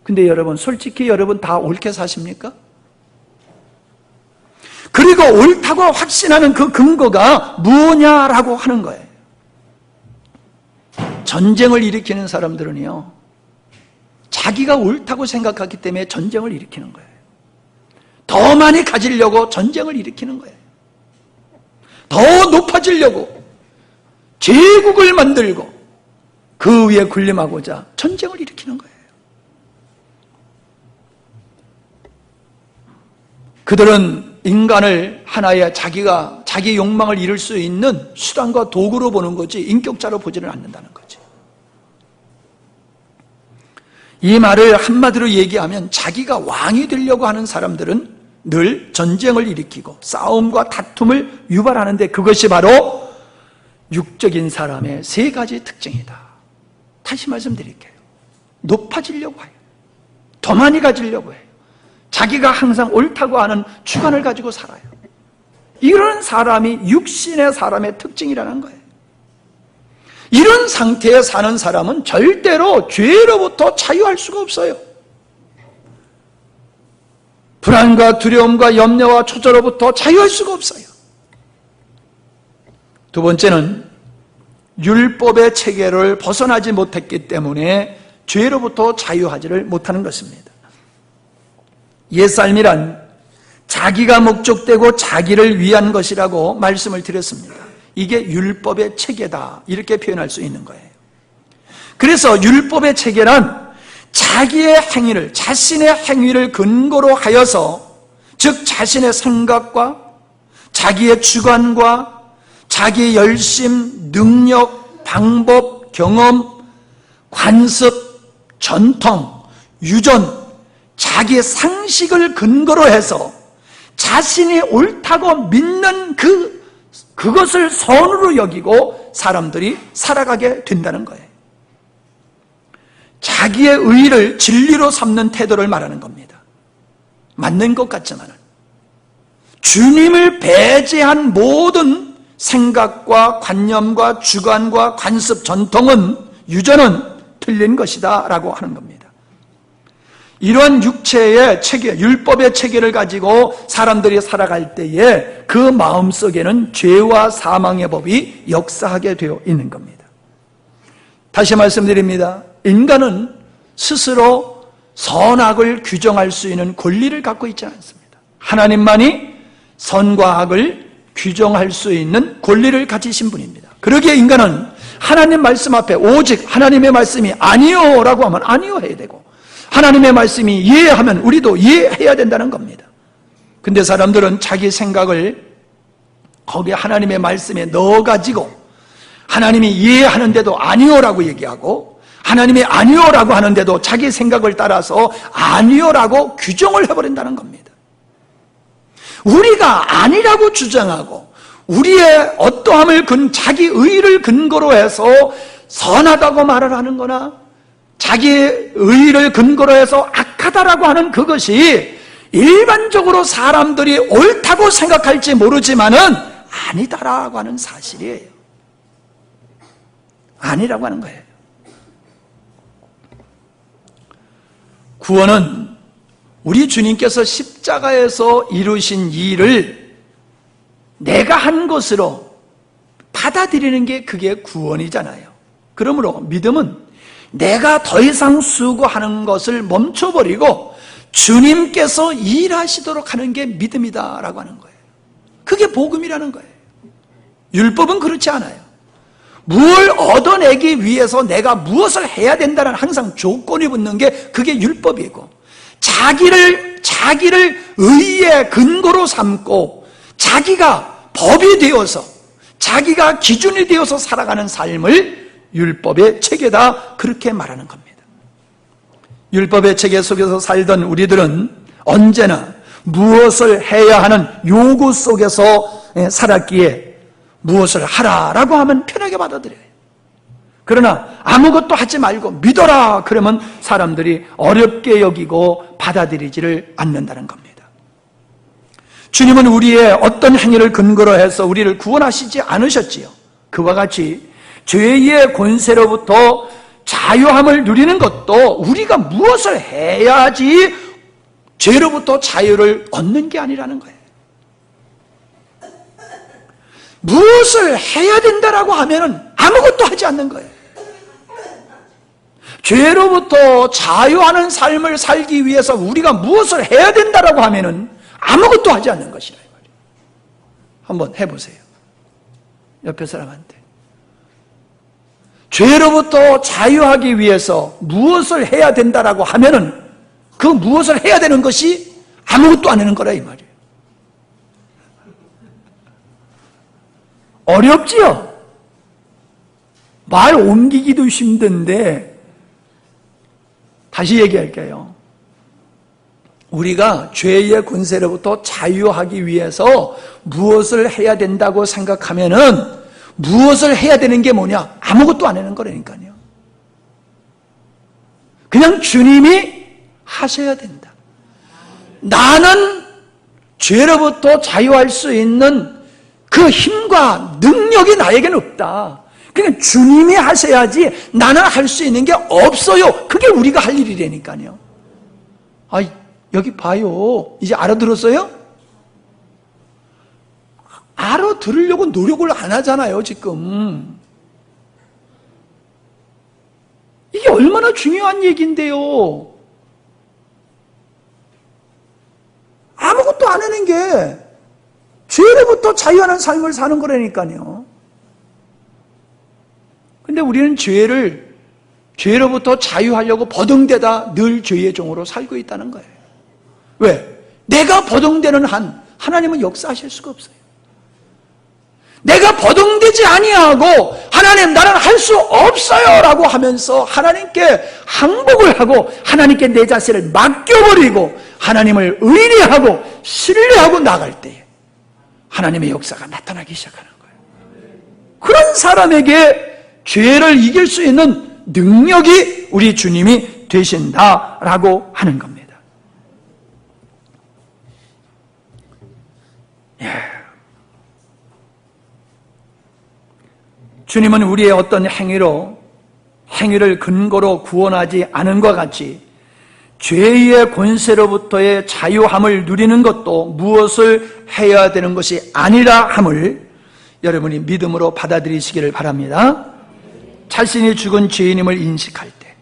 근데 여러분, 솔직히 여러분 다 옳게 사십니까? 그리고 옳다고 확신하는 그 근거가 뭐냐라고 하는 거예요. 전쟁을 일으키는 사람들은요, 자기가 옳다고 생각하기 때문에 전쟁을 일으키는 거예요. 더 많이 가지려고 전쟁을 일으키는 거예요. 더 높아지려고 제국을 만들고 그 위에 군림하고자 전쟁을 일으키는 거예요. 그들은 인간을 하나의 자기 욕망을 이룰 수 있는 수단과 도구로 보는 거지 인격자로 보지는 않는다는 거지. 이 말을 한마디로 얘기하면 자기가 왕이 되려고 하는 사람들은 늘 전쟁을 일으키고 싸움과 다툼을 유발하는데 그것이 바로 육적인 사람의 세 가지 특징이다. 다시 말씀드릴게요. 높아지려고 해요. 더 많이 가지려고 해요. 자기가 항상 옳다고 하는 주관을 가지고 살아요. 이런 사람이 육신의 사람의 특징이라는 거예요. 이런 상태에 사는 사람은 절대로 죄로부터 자유할 수가 없어요. 불안과 두려움과 염려와 초조로부터 자유할 수가 없어요. 두 번째는 율법의 체계를 벗어나지 못했기 때문에 죄로부터 자유하지를 못하는 것입니다. 옛삶이란 자기가 목적되고 자기를 위한 것이라고 말씀을 드렸습니다. 이게 율법의 체계다, 이렇게 표현할 수 있는 거예요. 그래서 율법의 체계란 자기의 행위를, 자신의 행위를 근거로 하여서, 즉 자신의 생각과 자기의 주관과 자기의 열심, 능력, 방법, 경험, 관습, 전통, 유전, 자기의 상식을 근거로 해서 자신이 옳다고 믿는 그것을 선으로 여기고 사람들이 살아가게 된다는 거예요. 자기의 의의를 진리로 삼는 태도를 말하는 겁니다. 맞는 것 같지만은 주님을 배제한 모든 생각과 관념과 주관과 관습, 전통은, 유전은 틀린 것이다 라고 하는 겁니다. 이런 육체의 체계, 율법의 체계를 가지고 사람들이 살아갈 때에 그 마음속에는 죄와 사망의 법이 역사하게 되어 있는 겁니다. 다시 말씀드립니다. 인간은 스스로 선악을 규정할 수 있는 권리를 갖고 있지 않습니다. 하나님만이 선과 악을 규정할 수 있는 권리를 가지신 분입니다. 그러기에 인간은 하나님 말씀 앞에 오직 하나님의 말씀이 아니요 라고 하면 아니요 해야 되고, 하나님의 말씀이 이해하면 우리도 이해해야 된다는 겁니다. 근데 사람들은 자기 생각을 거기에 하나님의 말씀에 넣어가지고 하나님이 이해하는데도 아니요라고 얘기하고, 하나님이 아니요라고 하는데도 자기 생각을 따라서 아니요라고 규정을 해버린다는 겁니다. 우리가 아니라고 주장하고 우리의 어떠함을 자기 의의를 근거로 해서 선하다고 말을 하는 거나 자기의 의의를 근거로 해서 악하다라고 하는 그것이 일반적으로 사람들이 옳다고 생각할지 모르지만은 아니다라고 하는 사실이에요. 아니라고 하는 거예요. 구원은 우리 주님께서 십자가에서 이루신 일을 내가 한 것으로 받아들이는 게 그게 구원이잖아요. 그러므로 믿음은 내가 더 이상 수고하는 것을 멈춰버리고 주님께서 일하시도록 하는 게 믿음이다라고 하는 거예요. 그게 복음이라는 거예요. 율법은 그렇지 않아요. 무엇을 얻어내기 위해서 내가 무엇을 해야 된다는 항상 조건이 붙는 게 그게 율법이고, 자기를 의의 근거로 삼고 자기가 법이 되어서 자기가 기준이 되어서 살아가는 삶을 율법의 체계다, 그렇게 말하는 겁니다. 율법의 체계 속에서 살던 우리들은 언제나 무엇을 해야 하는 요구 속에서 살았기에 무엇을 하라라고 하면 편하게 받아들여요. 그러나 아무것도 하지 말고 믿어라 그러면 사람들이 어렵게 여기고 받아들이지를 않는다는 겁니다. 주님은 우리의 어떤 행위를 근거로 해서 우리를 구원하시지 않으셨지요. 그와 같이 죄의 권세로부터 자유함을 누리는 것도 우리가 무엇을 해야지 죄로부터 자유를 얻는 게 아니라는 거예요. 무엇을 해야 된다라고 하면은 아무것도 하지 않는 거예요. 죄로부터 자유하는 삶을 살기 위해서 우리가 무엇을 해야 된다라고 하면은 아무것도 하지 않는 것이라 이 말이에요. 한번 해보세요. 옆에 사람한테. 죄로부터 자유하기 위해서 무엇을 해야 된다라고 하면은 그 무엇을 해야 되는 것이 아무것도 안 하는 거라 이 말이에요. 어렵지요? 말 옮기기도 힘든데 다시 얘기할게요. 우리가 죄의 권세로부터 자유하기 위해서 무엇을 해야 된다고 생각하면은 무엇을 해야 되는 게 뭐냐? 아무것도 안 하는 거라니까요. 그냥 주님이 하셔야 된다. 나는 죄로부터 자유할 수 있는 그 힘과 능력이 나에게는 없다. 그러니까 주님이 하셔야지 나는 할 수 있는 게 없어요. 그게 우리가 할 일이라니까요. 아, 여기 봐요. 이제 알아들었어요? 알아들으려고 노력을 안 하잖아요, 지금. 이게 얼마나 중요한 얘기인데요. 아무것도 안 하는 게 죄로부터 자유하는 삶을 사는 거라니까요. 근데 우리는 죄로부터 자유하려고 버둥대다 늘 죄의 종으로 살고 있다는 거예요. 왜? 내가 버둥대는 한 하나님은 역사하실 수가 없어요. 내가 버둥대지 아니하고 하나님 나는 할 수 없어요 라고 하면서 하나님께 항복을 하고 하나님께 내 자신을 맡겨버리고 하나님을 의뢰하고 신뢰하고 나갈 때에 하나님의 역사가 나타나기 시작하는 거예요. 그런 사람에게 죄를 이길 수 있는 능력이 우리 주님이 되신다라고 하는 겁니다. 주님은 우리의 어떤 행위를 근거로 구원하지 않은 것 같이 죄의 권세로부터의 자유함을 누리는 것도 무엇을 해야 되는 것이 아니라 함을 여러분이 믿음으로 받아들이시기를 바랍니다. 자신이 죽은 죄인임을 인식할 때,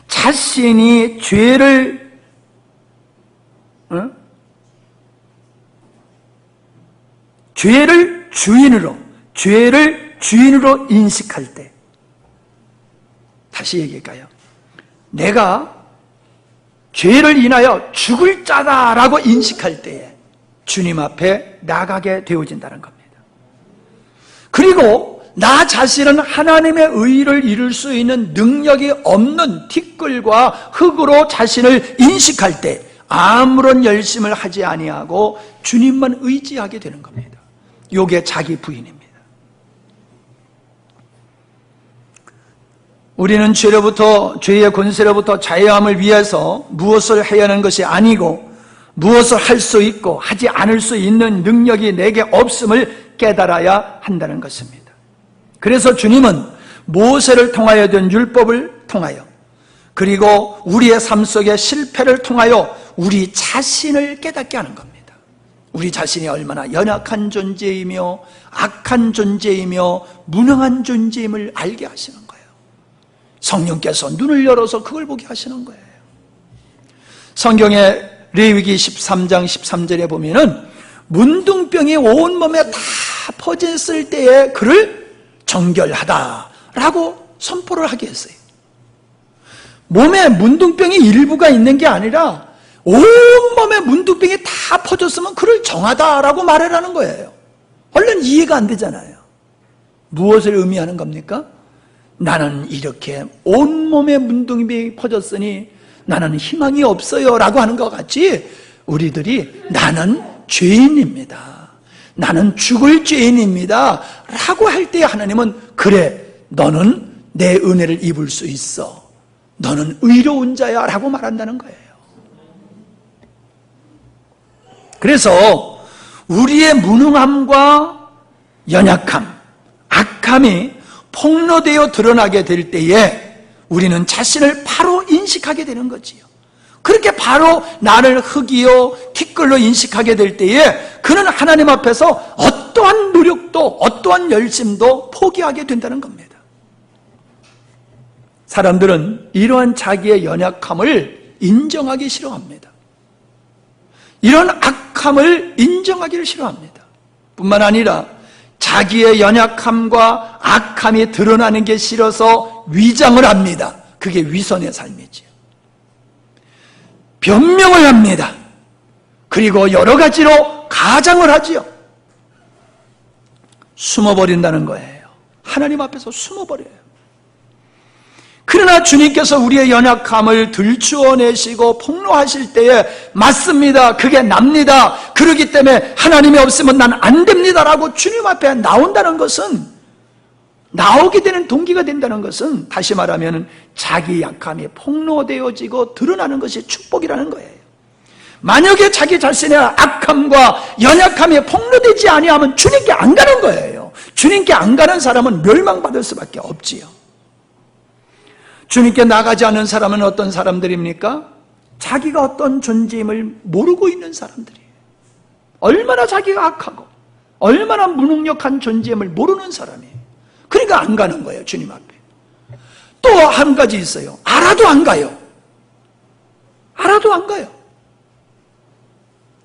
자신이 죄를 주인으로 인식할 때, 다시 얘기할까요? 내가 죄를 인하여 죽을 자다라고 인식할 때에 주님 앞에 나가게 되어진다는 겁니다. 그리고 나 자신은 하나님의 의를 이룰 수 있는 능력이 없는 티끌과 흙으로 자신을 인식할 때 아무런 열심을 하지 아니하고 주님만 의지하게 되는 겁니다. 이게 자기 부인입니다. 우리는 죄의 권세로부터 자유함을 위해서 무엇을 해야 하는 것이 아니고 무엇을 할 수 있고 하지 않을 수 있는 능력이 내게 없음을 깨달아야 한다는 것입니다. 그래서 주님은 모세를 통하여 된 율법을 통하여 그리고 우리의 삶 속의 실패를 통하여 우리 자신을 깨닫게 하는 겁니다. 우리 자신이 얼마나 연약한 존재이며 악한 존재이며 무능한 존재임을 알게 하시는 거예요. 성령께서 눈을 열어서 그걸 보게 하시는 거예요. 성경의 레위기 13장 13절에 보면은 문둥병이 온 몸에 다 퍼졌을 때에 그를 정결하다라고 선포를 하게 했어요. 몸에 문둥병이 일부가 있는 게 아니라 온 몸에 문둥병이 다 퍼졌으면 그를 정하다라고 말하라는 거예요. 얼른 이해가 안 되잖아요. 무엇을 의미하는 겁니까? 나는 이렇게 온몸에 문둥병이 퍼졌으니 나는 희망이 없어요 라고 하는 것 같이 우리들이 나는 죄인입니다, 나는 죽을 죄인입니다 라고 할 때 하나님은 그래 너는 내 은혜를 입을 수 있어, 너는 의로운 자야 라고 말한다는 거예요. 그래서 우리의 무능함과 연약함, 악함이 폭로되어 드러나게 될 때에 우리는 자신을 바로 인식하게 되는 거지요. 그렇게 바로 나를 흙이요 티끌로 인식하게 될 때에 그는 하나님 앞에서 어떠한 노력도 어떠한 열심도 포기하게 된다는 겁니다. 사람들은 이러한 자기의 연약함을 인정하기 싫어합니다. 이런 악함을 인정하기를 싫어합니다. 뿐만 아니라 자기의 연약함과 악함이 드러나는 게 싫어서 위장을 합니다. 그게 위선의 삶이지요. 변명을 합니다. 그리고 여러 가지로 가장을 하지요. 숨어버린다는 거예요. 하나님 앞에서 숨어버려요. 그러나 주님께서 우리의 연약함을 들추어내시고 폭로하실 때에 맞습니다, 그게 납니다, 그러기 때문에 하나님이 없으면 난 안 됩니다 라고 주님 앞에 나온다는 것은, 나오게 되는 동기가 된다는 것은 다시 말하면 자기 약함이 폭로되어지고 드러나는 것이 축복이라는 거예요. 만약에 자기 자신의 악함과 연약함이 폭로되지 아니하면 주님께 안 가는 거예요. 주님께 안 가는 사람은 멸망받을 수밖에 없지요. 주님께 나가지 않는 사람은 어떤 사람들입니까? 자기가 어떤 존재임을 모르고 있는 사람들이에요. 얼마나 자기가 악하고 얼마나 무능력한 존재임을 모르는 사람이에요. 그러니까 안 가는 거예요, 주님 앞에. 또 한 가지 있어요. 알아도 안 가요. 알아도 안 가요.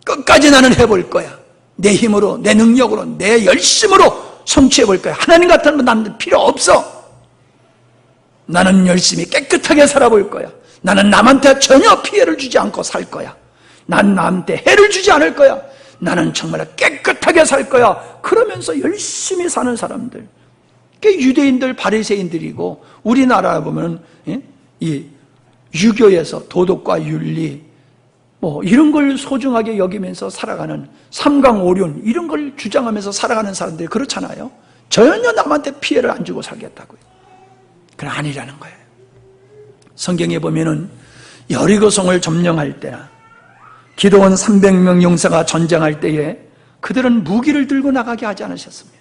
끝까지 나는 해볼 거야. 내 힘으로, 내 능력으로, 내 열심으로 성취해볼 거야. 하나님 같은 분 나는 필요 없어. 나는 열심히 깨끗하게 살아볼 거야. 나는 남한테 전혀 피해를 주지 않고 살 거야. 난 남한테 해를 주지 않을 거야. 나는 정말 깨끗하게 살 거야. 그러면서 열심히 사는 사람들, 그게 유대인들, 바리새인들이고, 우리나라 보면 이 유교에서 도덕과 윤리 이런 걸 소중하게 여기면서 살아가는 삼강오륜 이런 걸 주장하면서 살아가는 사람들이 그렇잖아요. 전혀 남한테 피해를 안 주고 살겠다고요. 그건 아니라는 거예요. 성경에 보면은 여리고성을 점령할 때나 기드온 300명 용사가 전쟁할 때에 그들은 무기를 들고 나가게 하지 않으셨습니다.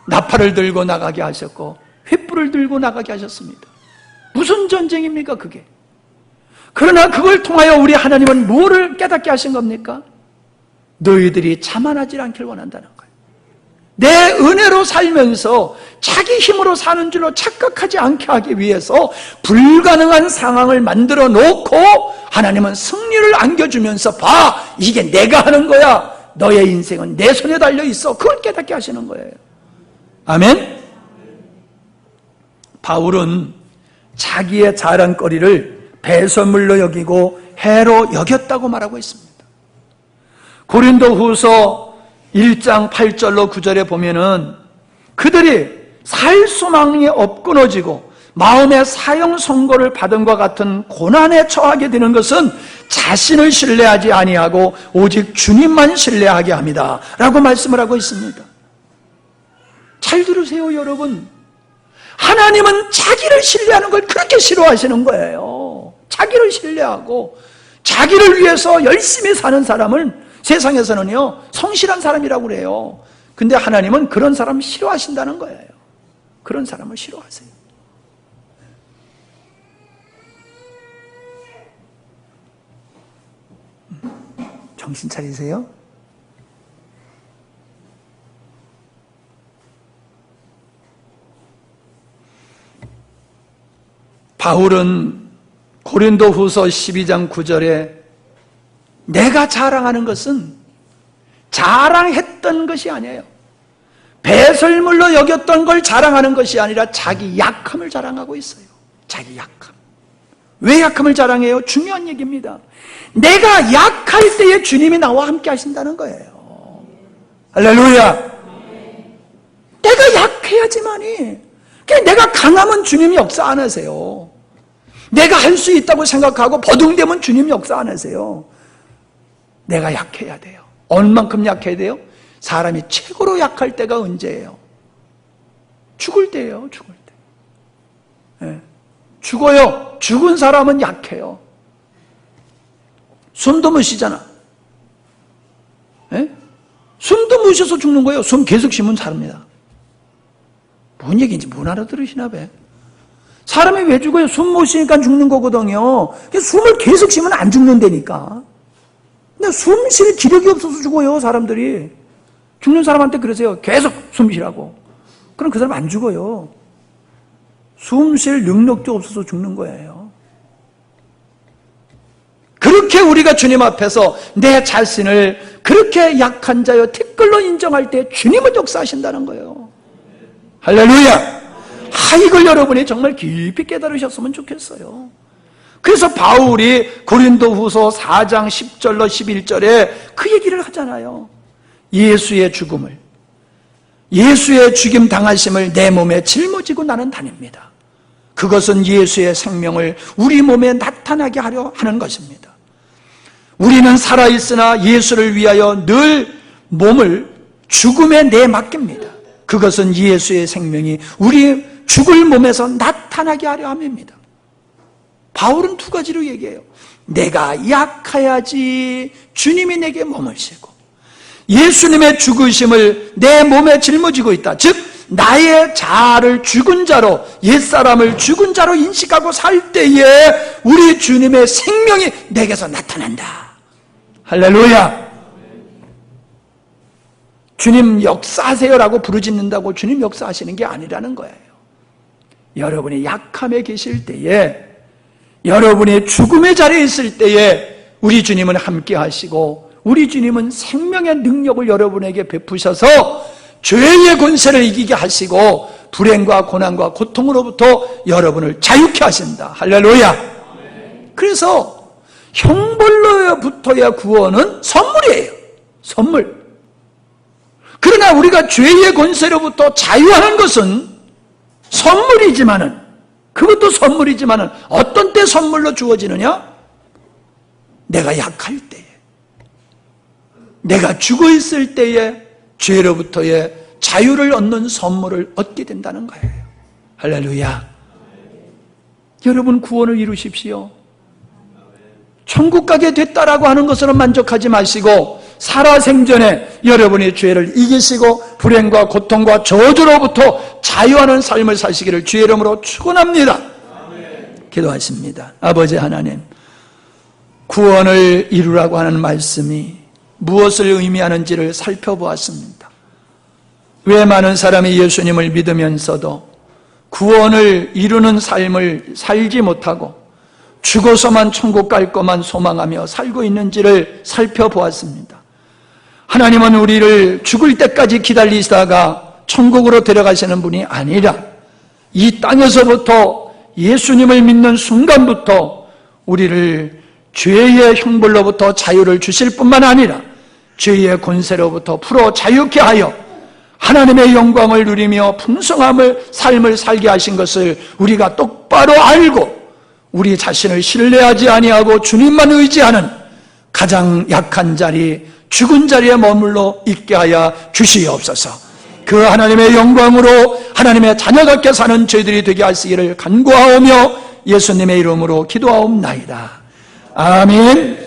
나팔을 들고 나가게 하셨고 횃불을 들고 나가게 하셨습니다. 무슨 전쟁입니까 그게? 그러나 그걸 통하여 우리 하나님은 뭐를 깨닫게 하신 겁니까? 너희들이 자만하지 않길 원한다는 거예요. 내 은혜로 살면서 자기 힘으로 사는 줄로 착각하지 않게 하기 위해서 불가능한 상황을 만들어 놓고 하나님은 승리를 안겨주면서 봐, 이게 내가 하는 거야. 너의 인생은 내 손에 달려 있어. 그걸 깨닫게 하시는 거예요. 아멘? 바울은 자기의 자랑거리를 배설물로 여기고 해로 여겼다고 말하고 있습니다. 고린도후서 1장 8절로 9절에 보면은 그들이 살 소망이 끊어지고 마음의 사형 선고를 받은 것 같은 고난에 처하게 되는 것은 자신을 신뢰하지 아니하고 오직 주님만 신뢰하게 합니다 라고 말씀을 하고 있습니다. 잘 들으세요 여러분. 하나님은 자기를 신뢰하는 걸 그렇게 싫어하시는 거예요. 자기를 신뢰하고 자기를 위해서 열심히 사는 사람은 세상에서는요, 성실한 사람이라고 그래요. 근데 하나님은 그런 사람 싫어하신다는 거예요. 그런 사람을 싫어하세요. 정신 차리세요. 바울은 고린도후서 12장 9절에 내가 자랑하는 것은 자랑했던 것이 아니에요. 배설물로 여겼던 걸 자랑하는 것이 아니라 자기 약함을 자랑하고 있어요. 자기 약함. 왜 약함을 자랑해요? 중요한 얘기입니다. 내가 약할 때에 주님이 나와 함께 하신다는 거예요. 할렐루야. 내가 약해야지만이. 내가 강하면 주님이 역사 안 하세요. 내가 할 수 있다고 생각하고 버둥대면 주님이 역사 안 하세요. 내가 약해야 돼요. 얼만큼 약해야 돼요? 사람이 최고로 약할 때가 언제예요? 죽을 때예요. 죽을 때. 네. 죽어요. 죽은 사람은 약해요. 숨도 못 쉬잖아. 네? 숨도 못 쉬어서 죽는 거예요. 숨 계속 쉬면 삽니다. 뭔 얘기인지 못 알아들으시나 봐. 사람이 왜 죽어요? 숨 못 쉬니까 죽는 거거든요. 숨을 계속 쉬면 안 죽는다니까. 근데 숨 쉴 기력이 없어서 죽어요, 사람들이. 죽는 사람한테 그러세요. 계속 숨 쉬라고. 그럼 그 사람 안 죽어요. 숨 쉴 능력도 없어서 죽는 거예요. 그렇게 우리가 주님 앞에서 내 자신을 그렇게 약한 자여 티끌로 인정할 때 주님은 역사하신다는 거예요. 할렐루야. 이걸 여러분이 정말 깊이 깨달으셨으면 좋겠어요. 그래서 바울이 고린도후서 4장 10절로 11절에 그 얘기를 하잖아요. 예수의 죽음을, 예수의 죽임 당하심을 내 몸에 짊어지고 나는 다닙니다. 그것은 예수의 생명을 우리 몸에 나타나게 하려 하는 것입니다. 우리는 살아있으나 예수를 위하여 늘 몸을 죽음에 내맡깁니다. 그것은 예수의 생명이 우리 죽을 몸에서 나타나게 하려 함입니다. 바울은 두 가지로 얘기해요. 내가 약해야지 주님이 내게 몸을 쉬고 예수님의 죽으심을 내 몸에 짊어지고 있다. 즉 나의 자아를 죽은 자로, 옛사람을 죽은 자로 인식하고 살 때에 우리 주님의 생명이 내게서 나타난다. 할렐루야. 주님 역사하세요라고 부르짖는다고 주님 역사하시는 게 아니라는 거예요. 여러분이 약함에 계실 때에, 여러분이 죽음의 자리에 있을 때에 우리 주님은 함께 하시고 우리 주님은 생명의 능력을 여러분에게 베푸셔서 죄의 권세를 이기게 하시고 불행과 고난과 고통으로부터 여러분을 자유케 하신다. 할렐루야. 그래서 형벌로부터의 구원은 선물이에요. 선물. 그러나 우리가 죄의 권세로부터 자유하는 것은 선물이지만은, 그것도 선물이지만은 어떤 때 선물로 주어지느냐? 내가 약할 때에, 내가 죽어 있을 때에 죄로부터의 자유를 얻는 선물을 얻게 된다는 거예요. 할렐루야. 여러분 구원을 이루십시오. 천국 가게 됐다라고 하는 것으로 만족하지 마시고 살아생전에 여러분의 죄를 이기시고 불행과 고통과 저주로부터 자유하는 삶을 사시기를 주의 이름으로 축원합니다. 기도하십니다. 아버지 하나님, 구원을 이루라고 하는 말씀이 무엇을 의미하는지를 살펴보았습니다. 왜 많은 사람이 예수님을 믿으면서도 구원을 이루는 삶을 살지 못하고 죽어서만 천국 갈 것만 소망하며 살고 있는지를 살펴보았습니다. 하나님은 우리를 죽을 때까지 기다리시다가 천국으로 데려가시는 분이 아니라 이 땅에서부터 예수님을 믿는 순간부터 우리를 죄의 형벌로부터 자유를 주실 뿐만 아니라 죄의 권세로부터 풀어 자유케 하여 하나님의 영광을 누리며 풍성함을 삶을 살게 하신 것을 우리가 똑바로 알고 우리 자신을 신뢰하지 아니하고 주님만 의지하는 가장 약한 자리, 죽은 자리에 머물러 있게 하여 주시옵소서. 그 하나님의 영광으로 하나님의 자녀답게 사는 저희들이 되게 하시기를 간구하오며 예수님의 이름으로 기도하옵나이다. 아멘.